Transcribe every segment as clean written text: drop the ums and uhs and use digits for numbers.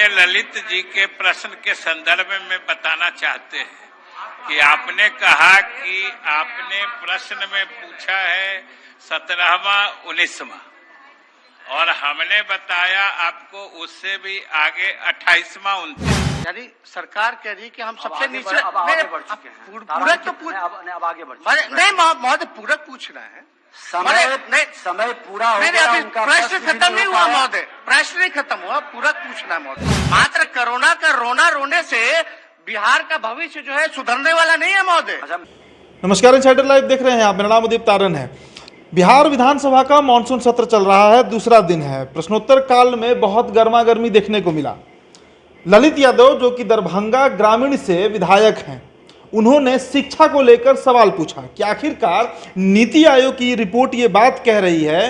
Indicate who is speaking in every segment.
Speaker 1: ललित जी के प्रश्न के संदर्भ में बताना चाहते हैं कि आपने कहा कि आपने प्रश्न में पूछा है 17वां 19वां और हमने बताया आपको उससे भी आगे 28वां 29।
Speaker 2: यानी सरकार कह रही है कि हम सबसे नीचे
Speaker 3: अब आगे बढ़ चुके हैं।
Speaker 2: पूरक तो पूछ
Speaker 3: अब आगे बढ़ चुके हैं।
Speaker 2: नहीं महोदय पूरक पूछना है।
Speaker 3: समय पूरा हो गया, उनका
Speaker 2: प्रश्न खत्म नहीं हुआ महोदय, प्रश्न नहीं खत्म हुआ, पूरक पूछना है महोदय। मात्र कोरोना का रोना रोने से बिहार का भविष्य जो है सुधरने वाला नहीं है महोदय।
Speaker 4: नमस्कार, इनसाइडर लाइव देख रहे हैं आप। मेरा नाम उदीप तारन है। बिहार विधानसभा का मानसून सत्र चल रहा है, दूसरा दिन है। प्रश्नोत्तर काल में बहुत गर्मा गर्मी देखने को मिला। ललित यादव जो कि दरभंगा ग्रामीण से विधायक हैं, उन्होंने शिक्षा को लेकर सवाल पूछा कि आखिरकार नीति आयोग की रिपोर्ट ये बात कह रही है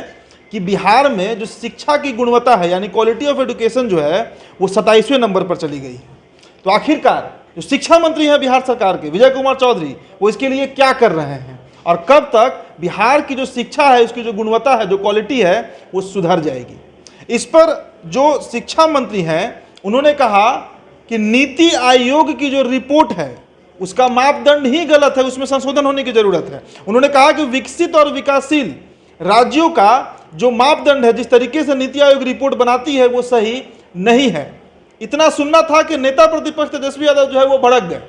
Speaker 4: कि बिहार में जो शिक्षा की गुणवत्ता है यानी क्वालिटी ऑफ एजुकेशन जो है वो 27वें नंबर पर चली गई है। तो आखिरकार जो शिक्षा मंत्री हैं बिहार सरकार के विजय कुमार चौधरी, वो इसके लिए क्या कर रहे हैं और कब तक बिहार की जो शिक्षा है, उसकी जो गुणवत्ता है, जो क्वालिटी है, वो सुधर जाएगी। इस पर जो शिक्षा मंत्री हैं उन्होंने कहा कि नीति आयोग की जो रिपोर्ट है उसका मापदंड ही गलत है, उसमें संशोधन होने की जरूरत है। उन्होंने कहा कि विकसित और विकासशील राज्यों का जो मापदंड है, जिस तरीके से नीति आयोग रिपोर्ट बनाती है, वो सही नहीं है। इतना सुनना था कि नेता प्रतिपक्ष तेजस्वी यादव जो है वो भड़क गए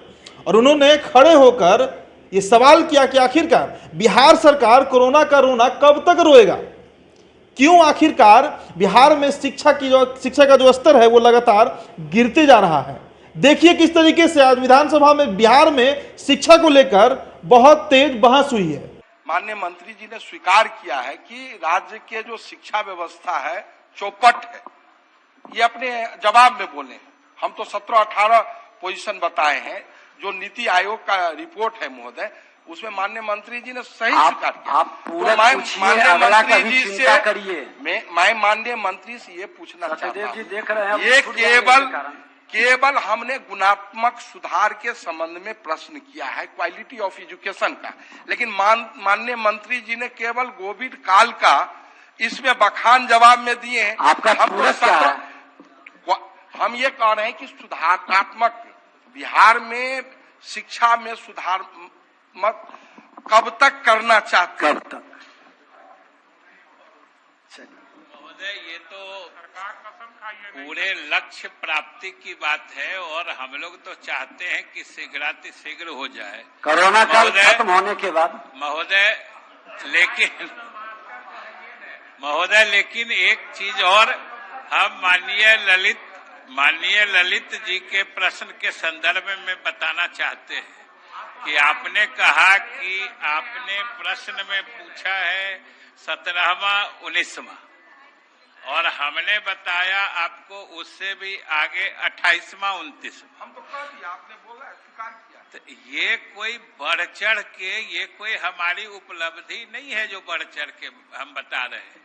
Speaker 4: और उन्होंने खड़े होकर ये सवाल किया कि आखिरकार बिहार सरकार कोरोना का रोना कब तक रोएगा, क्यों आखिरकार बिहार में शिक्षा का जो स्तर है वो लगातार गिरते जा रहा है। देखिए किस तरीके से आज विधानसभा में बिहार में शिक्षा को लेकर बहुत तेज बहस हुई है।
Speaker 5: माननीय मंत्री जी ने स्वीकार किया है कि राज्य के जो शिक्षा व्यवस्था है चौपट है। ये अपने जवाब में बोले हैं। हम तो 17-18 पोजीशन बताए हैं। जो नीति आयोग का रिपोर्ट है महोदय, उसमें माननीय मंत्री जी ने सही स्वीकार किया।
Speaker 3: आप पूरा पूछिए, अगला का भी चिंता करिए।
Speaker 5: मैं माननीय मंत्री से ये पूछना चाहता हूँ,
Speaker 3: देख रहे हैं
Speaker 5: ये केवल हमने गुणात्मक सुधार के संबंध में प्रश्न किया है, क्वालिटी ऑफ एजुकेशन का, लेकिन माननीय मंत्री जी ने केवल कोविड काल का इसमें बखान जवाब में दिए हैं।
Speaker 3: आपका
Speaker 5: हम ये कह रहे हैं कि सुधारात्मक बिहार में शिक्षा में सुधार कब तक करना चाहते हैं?
Speaker 1: महोदय, ये तो पूरे लक्ष्य प्राप्ति की बात है और हम लोग तो चाहते हैं कि शीघ्र हो जाए
Speaker 3: कोरोना काल खत्म होने के बाद।
Speaker 1: महोदय लेकिन एक चीज और, हम माननीय ललित जी के प्रश्न के संदर्भ में बताना चाहते हैं कि आपने कहा कि आपने प्रश्न में पूछा है 17वां 19वां और हमने बताया आपको उससे भी आगे 28वां 29वां।
Speaker 5: हम तो कह दिया, आपने बोला स्वीकार किया।
Speaker 1: तो ये कोई बढ़ चढ़ के, ये कोई हमारी उपलब्धि नहीं है जो बढ़ चढ़ के हम बता रहे हैं।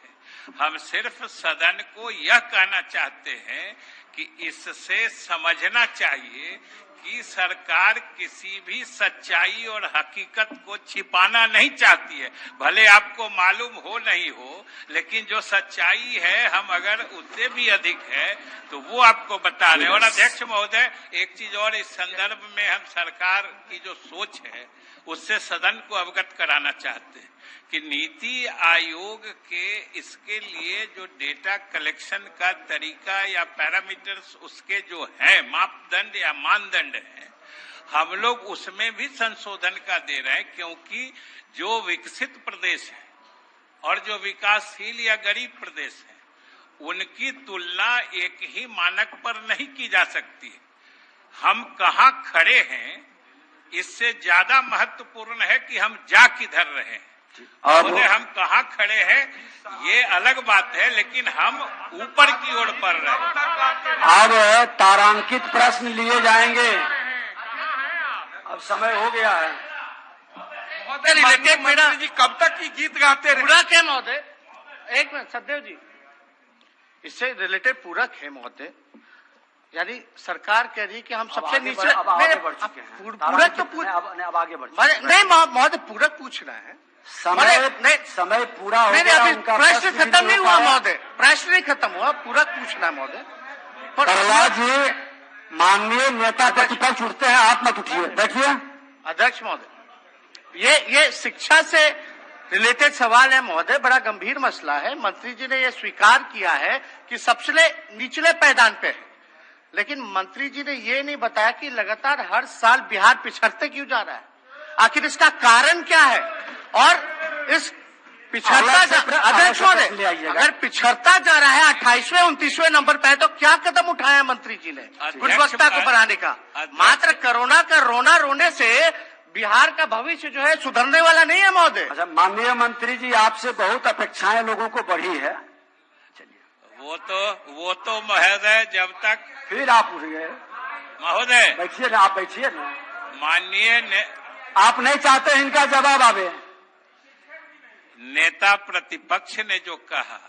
Speaker 1: हम सिर्फ सदन को यह कहना चाहते हैं कि इससे समझना चाहिए कि सरकार किसी भी सच्चाई और हकीकत को छिपाना नहीं चाहती है। भले आपको मालूम हो नहीं हो, लेकिन जो सच्चाई है, हम अगर उससे भी अधिक है तो वो आपको बता रहे हैं। और अध्यक्ष महोदय, एक चीज और इस संदर्भ में हम सरकार की जो सोच है उससे सदन को अवगत कराना चाहते हैं कि नीति आयोग के इसके लिए जो डेटा कलेक्शन का तरीका या पैरामीटर्स उसके जो है मापदंड या मानदंड है, हम लोग उसमें भी संशोधन का दे रहे हैं, क्योंकि जो विकसित प्रदेश है और जो विकासशील या गरीब प्रदेश है उनकी तुलना एक ही मानक पर नहीं की जा सकती। हम कहाँ खड़े हैं इससे ज्यादा महत्वपूर्ण है कि हम जा किधर रहे हैं। और हम कहाँ खड़े हैं ये अलग बात है, लेकिन हम ऊपर की ओर बढ़ रहे हैं।
Speaker 3: अब तारांकित प्रश्न लिए जाएंगे। अब समय हो गया है।
Speaker 5: मंत्री जी कब तक की गीत गाते रहे?
Speaker 2: पूरा क्या महोदय? एक मिनट सदैव जी, इससे रिलेटेड पूरक है महोदय। यानी सरकार कह रही है कि हम सबसे नीचे
Speaker 3: अब आगे बढ़ चुके हैं।
Speaker 2: पूरक तो
Speaker 3: अब आगे बढ़
Speaker 2: नहीं महोदय, पूरक पूछना है।
Speaker 3: समय पूरा हो गया, उनका
Speaker 2: प्रश्न खत्म नहीं हुआ महोदय, प्रश्न नहीं खत्म हुआ, पूरक पूछना है महोदय।
Speaker 3: प्रहलाद जी, माननीय नेता प्रतिपक्ष उठते हैं, आप मत उठिए, देखिए।
Speaker 2: अध्यक्ष महोदय, ये शिक्षा से रिलेटेड सवाल है महोदय, बड़ा गंभीर मसला है। मंत्री जी ने ये स्वीकार किया है कि सबसे निचले पायदान पे है, लेकिन मंत्री जी ने ये नहीं बताया कि लगातार हर साल बिहार पिछड़ते क्यों जा रहा है, आखिर इसका कारण क्या है। और इस अध्यक्ष महोदय, अगर पिछड़ता जा रहा है 28वें 29वें नंबर पे है, तो क्या कदम उठाया मंत्री जी ने गुणवत्ता को बढ़ाने का। मात्र कोरोना का रोना रोने से बिहार का भविष्य जो है सुधरने वाला नहीं है महोदय।
Speaker 3: अच्छा, माननीय मंत्री जी, आपसे बहुत अपेक्षाएं लोगों को बढ़ी है।
Speaker 1: वो तो महोदय, जब तक
Speaker 3: फिर आप उठ गए।
Speaker 1: महोदय
Speaker 3: बैठिए ना, आप बैठिए ना।
Speaker 1: माननीय
Speaker 3: आप नहीं चाहते इनका जवाब आवे।
Speaker 1: नेता प्रतिपक्ष ने जो कहा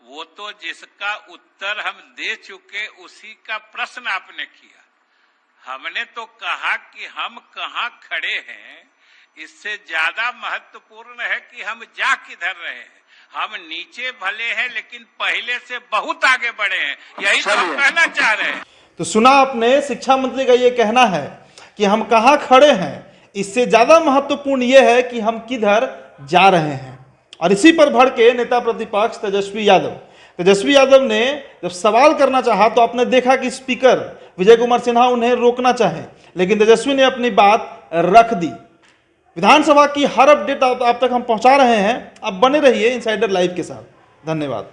Speaker 1: वो तो जिसका उत्तर हम दे चुके, उसी का प्रश्न आपने किया। हमने तो कहा कि हम कहाँ खड़े हैं, इससे ज्यादा महत्वपूर्ण है कि हम जा किधर रहे हैं। हम नीचे भले हैं, लेकिन पहले से बहुत आगे बढ़े हैं, यही तो हम कहना चाह रहे हैं।
Speaker 4: तो सुना आपने, शिक्षा मंत्री का ये कहना है कि हम कहाँ खड़े हैं, इससे ज्यादा महत्वपूर्ण यह है कि हम किधर जा रहे हैं। और इसी पर भड़के नेता प्रतिपक्ष तेजस्वी यादव ने जब सवाल करना चाहा तो आपने देखा कि स्पीकर विजय कुमार सिन्हा उन्हें रोकना चाहे, लेकिन तेजस्वी ने अपनी बात रख दी। विधानसभा की हर अपडेट आप तक हम पहुंचा रहे हैं। आप बने रहिए इनसाइडर लाइव के साथ। धन्यवाद।